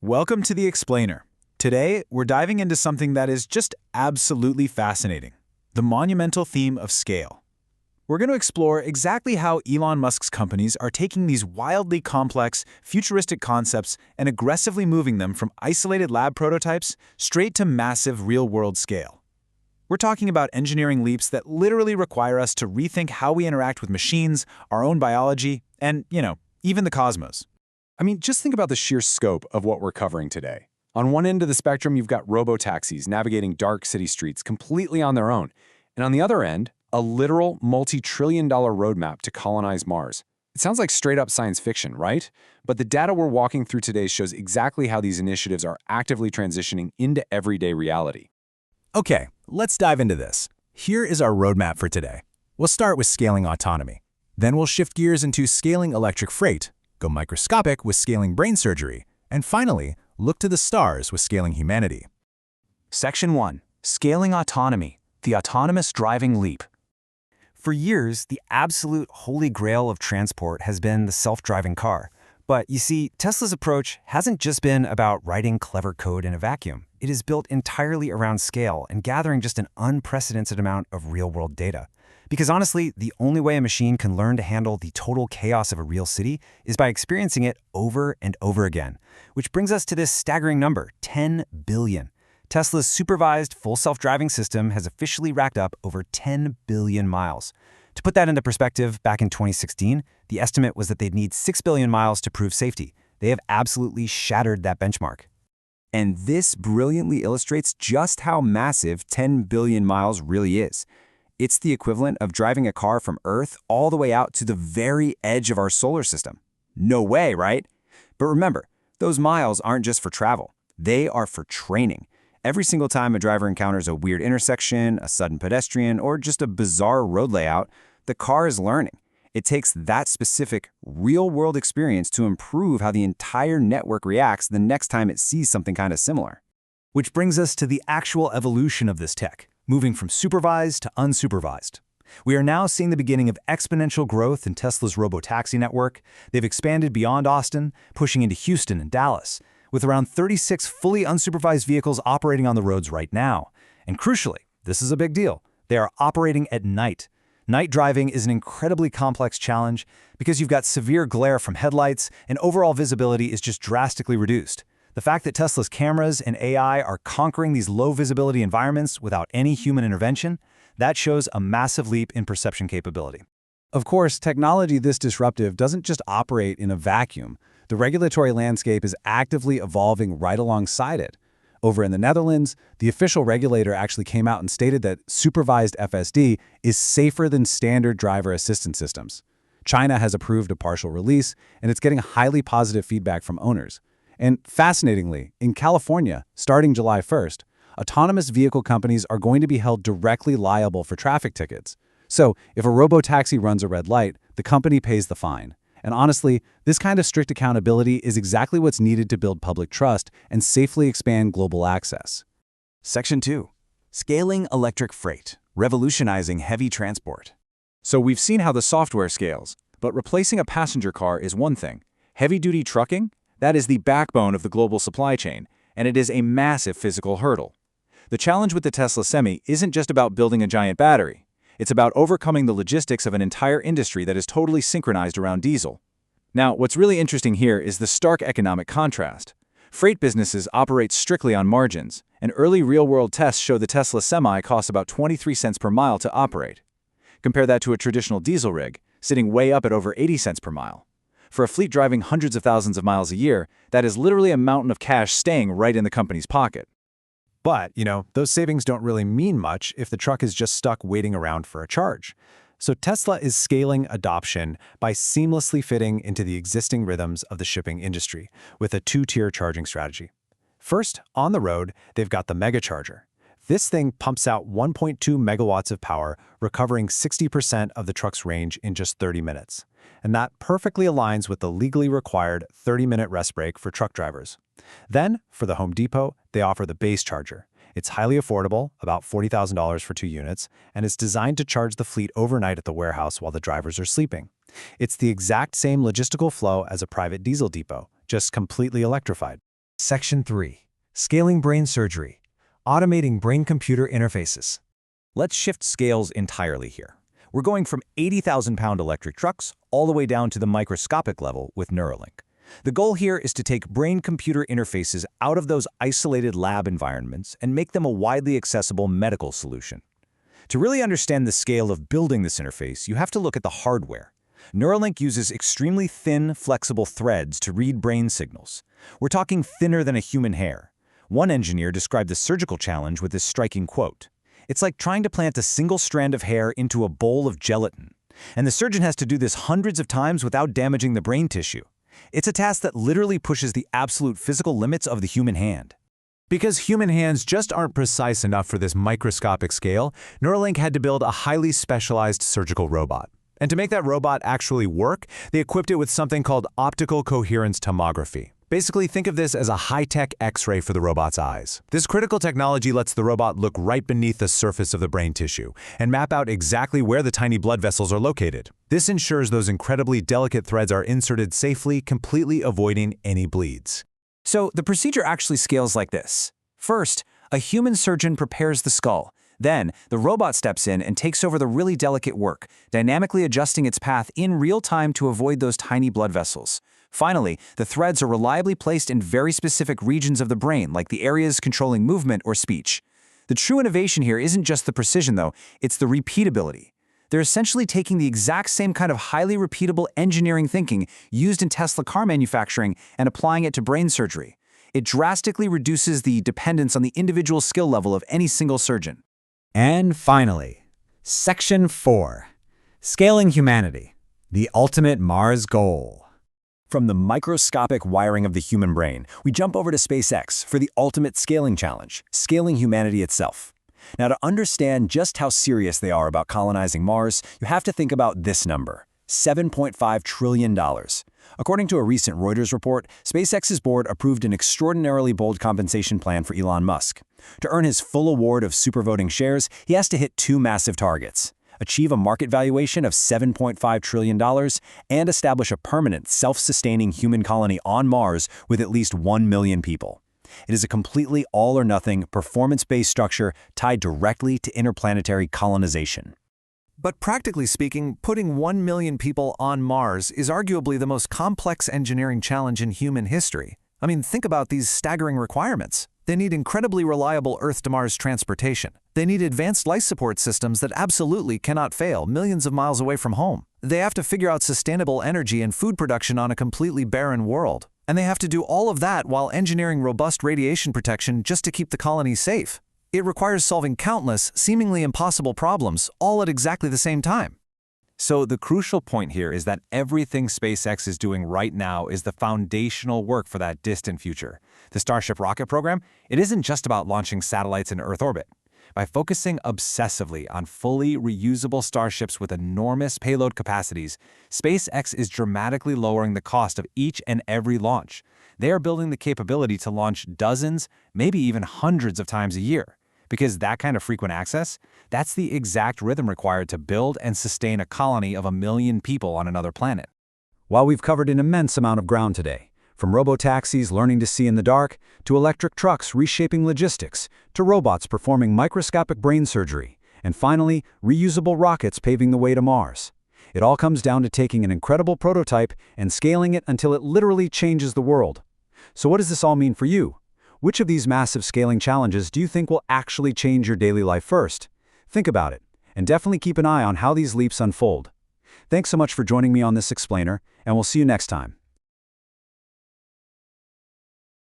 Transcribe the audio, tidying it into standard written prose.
Welcome to The Explainer. Today, we're diving into something that is just absolutely fascinating, the monumental theme of scale. We're going to explore exactly how Elon Musk's companies are taking these wildly complex, futuristic concepts and aggressively moving them from isolated lab prototypes straight to massive real-world scale. We're talking about engineering leaps that literally require us to rethink how we interact with machines, our own biology, and, even the cosmos. I mean, just think about the sheer scope of what we're covering today. On one end of the spectrum, you've got robo-taxis navigating dark city streets completely on their own. And on the other end, a literal multi-trillion-dollar roadmap to colonize Mars. It sounds like straight-up science fiction, right? But the data we're walking through today shows exactly how these initiatives are actively transitioning into everyday reality. Okay, let's dive into this. Here is our roadmap for today. We'll start with scaling autonomy. Then we'll shift gears into scaling electric freight, go microscopic with scaling brain surgery, and finally, look to the stars with scaling humanity. Section 1. Scaling autonomy, the autonomous driving leap. For years, the absolute holy grail of transport has been the self-driving car. But you see, Tesla's approach hasn't just been about writing clever code in a vacuum. It is built entirely around scale and gathering just an unprecedented amount of real-world data. Because honestly, the only way a machine can learn to handle the total chaos of a real city is by experiencing it over and over again. Which brings us to this staggering number, 10 billion. Tesla's supervised full self-driving system has officially racked up over 10 billion miles. To put that into perspective, back in 2016, the estimate was that they'd need 6 billion miles to prove safety. They have absolutely shattered that benchmark. And this brilliantly illustrates just how massive 10 billion miles really is. It's the equivalent of driving a car from Earth all the way out to the very edge of our solar system. No way, right? But remember, those miles aren't just for travel. They are for training. Every single time a driver encounters a weird intersection, a sudden pedestrian, or just a bizarre road layout, the car is learning. It takes that specific, real-world experience to improve how the entire network reacts the next time it sees something kind of similar. Which brings us to the actual evolution of this tech, moving from supervised to unsupervised. We are now seeing the beginning of exponential growth in Tesla's robo-taxi network. They've expanded beyond Austin, pushing into Houston and Dallas, with around 36 fully unsupervised vehicles operating on the roads right now. And crucially, this is a big deal, they are operating at night. Night driving is an incredibly complex challenge because you've got severe glare from headlights and overall visibility is just drastically reduced. The fact that Tesla's cameras and AI are conquering these low-visibility environments without any human intervention, that shows a massive leap in perception capability. Of course, technology this disruptive doesn't just operate in a vacuum. The regulatory landscape is actively evolving right alongside it. Over in the Netherlands, the official regulator actually came out and stated that supervised FSD is safer than standard driver assistance systems. China has approved a partial release, and it's getting highly positive feedback from owners. And fascinatingly, in California, starting July 1st, autonomous vehicle companies are going to be held directly liable for traffic tickets. So if a robo-taxi runs a red light, the company pays the fine. And honestly, this kind of strict accountability is exactly what's needed to build public trust and safely expand global access. Section 2. Scaling electric freight, revolutionizing heavy transport. So we've seen how the software scales, but replacing a passenger car is one thing. Heavy-duty trucking? That is the backbone of the global supply chain, and it is a massive physical hurdle. The challenge with the Tesla Semi isn't just about building a giant battery. It's about overcoming the logistics of an entire industry that is totally synchronized around diesel. Now, what's really interesting here is the stark economic contrast. Freight businesses operate strictly on margins, and early real-world tests show the Tesla Semi costs about 23 cents per mile to operate. Compare that to a traditional diesel rig, sitting way up at over 80 cents per mile. For a fleet driving hundreds of thousands of miles a year, that is literally a mountain of cash staying right in the company's pocket. But, those savings don't really mean much if the truck is just stuck waiting around for a charge. So Tesla is scaling adoption by seamlessly fitting into the existing rhythms of the shipping industry with a two-tier charging strategy. First, on the road, they've got the Megacharger. This thing pumps out 1.2 megawatts of power, recovering 60% of the truck's range in just 30 minutes. And that perfectly aligns with the legally required 30-minute rest break for truck drivers. Then, for the Home Depot, they offer the Base Charger. It's highly affordable, about $40,000 for 2 units, and it's designed to charge the fleet overnight at the warehouse while the drivers are sleeping. It's the exact same logistical flow as a private diesel depot, just completely electrified. Section 3. Scaling brain surgery. Automating brain-computer interfaces. Let's shift scales entirely here. We're going from 80,000-pound electric trucks all the way down to the microscopic level with Neuralink. The goal here is to take brain-computer interfaces out of those isolated lab environments and make them a widely accessible medical solution. To really understand the scale of building this interface, you have to look at the hardware. Neuralink uses extremely thin, flexible threads to read brain signals. We're talking thinner than a human hair. One engineer described the surgical challenge with this striking quote: "It's like trying to plant a single strand of hair into a bowl of gelatin. And the surgeon has to do this hundreds of times without damaging the brain tissue. It's a task that literally pushes the absolute physical limits of the human hand." Because human hands just aren't precise enough for this microscopic scale, Neuralink had to build a highly specialized surgical robot. And to make that robot actually work, they equipped it with something called optical coherence tomography. Basically, think of this as a high-tech X-ray for the robot's eyes. This critical technology lets the robot look right beneath the surface of the brain tissue and map out exactly where the tiny blood vessels are located. This ensures those incredibly delicate threads are inserted safely, completely avoiding any bleeds. So the procedure actually scales like this. First, a human surgeon prepares the skull. Then, the robot steps in and takes over the really delicate work, dynamically adjusting its path in real time to avoid those tiny blood vessels. Finally, the threads are reliably placed in very specific regions of the brain, like the areas controlling movement or speech. The true innovation here isn't just the precision, though, it's the repeatability. They're essentially taking the exact same kind of highly repeatable engineering thinking used in Tesla car manufacturing and applying it to brain surgery. It drastically reduces the dependence on the individual skill level of any single surgeon. And finally, Section 4. Scaling humanity. The ultimate Mars goal. From the microscopic wiring of the human brain, we jump over to SpaceX for the ultimate scaling challenge, scaling humanity itself. Now, to understand just how serious they are about colonizing Mars, you have to think about this number: $7.5 trillion. According to a recent Reuters report, SpaceX's board approved an extraordinarily bold compensation plan for Elon Musk. To earn his full award of supervoting shares, he has to hit two massive targets: achieve a market valuation of $7.5 trillion and establish a permanent, self-sustaining human colony on Mars with at least 1 million people. It is a completely all-or-nothing, performance-based structure tied directly to interplanetary colonization. But practically speaking, putting 1 million people on Mars is arguably the most complex engineering challenge in human history. I mean, think about these staggering requirements. They need incredibly reliable Earth-to-Mars transportation. They need advanced life support systems that absolutely cannot fail millions of miles away from home. They have to figure out sustainable energy and food production on a completely barren world. And they have to do all of that while engineering robust radiation protection just to keep the colony safe. It requires solving countless, seemingly impossible problems, all at exactly the same time. So the crucial point here is that everything SpaceX is doing right now is the foundational work for that distant future. The Starship rocket program, it isn't just about launching satellites into Earth orbit. By focusing obsessively on fully reusable starships with enormous payload capacities, SpaceX is dramatically lowering the cost of each and every launch. They are building the capability to launch dozens, maybe even hundreds of times a year. Because that kind of frequent access, that's the exact rhythm required to build and sustain a colony of 1 million people on another planet. While we've covered an immense amount of ground today, from robotaxis learning to see in the dark, to electric trucks reshaping logistics, to robots performing microscopic brain surgery, and finally, reusable rockets paving the way to Mars. It all comes down to taking an incredible prototype and scaling it until it literally changes the world. So what does this all mean for you? Which of these massive scaling challenges do you think will actually change your daily life first? Think about it, and definitely keep an eye on how these leaps unfold. Thanks so much for joining me on this explainer, and we'll see you next time.